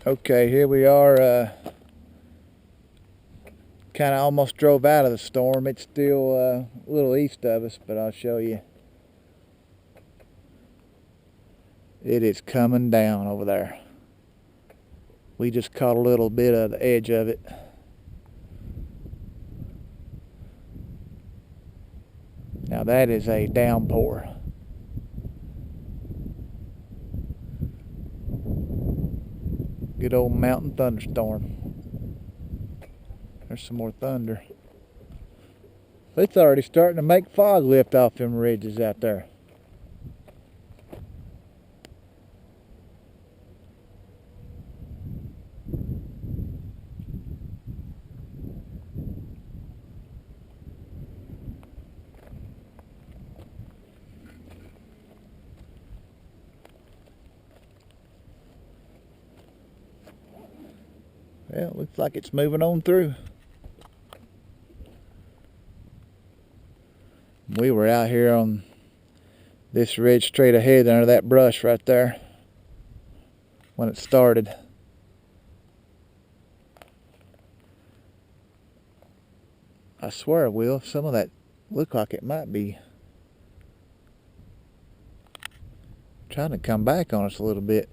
Okay, here we are, kind of almost drove out of the storm. It's still a little east of us, but I'll show you. It is coming down over there. We just caught a little bit of the edge of it. Now that is a downpour. Good old mountain thunderstorm. There's some more thunder. It's already starting to make fog lift off them ridges out there. Well, it looks like it's moving on through. We were out here on this ridge straight ahead under that brush right there when it started. I swear, Will, some of that looked like it might be trying to come back on us a little bit.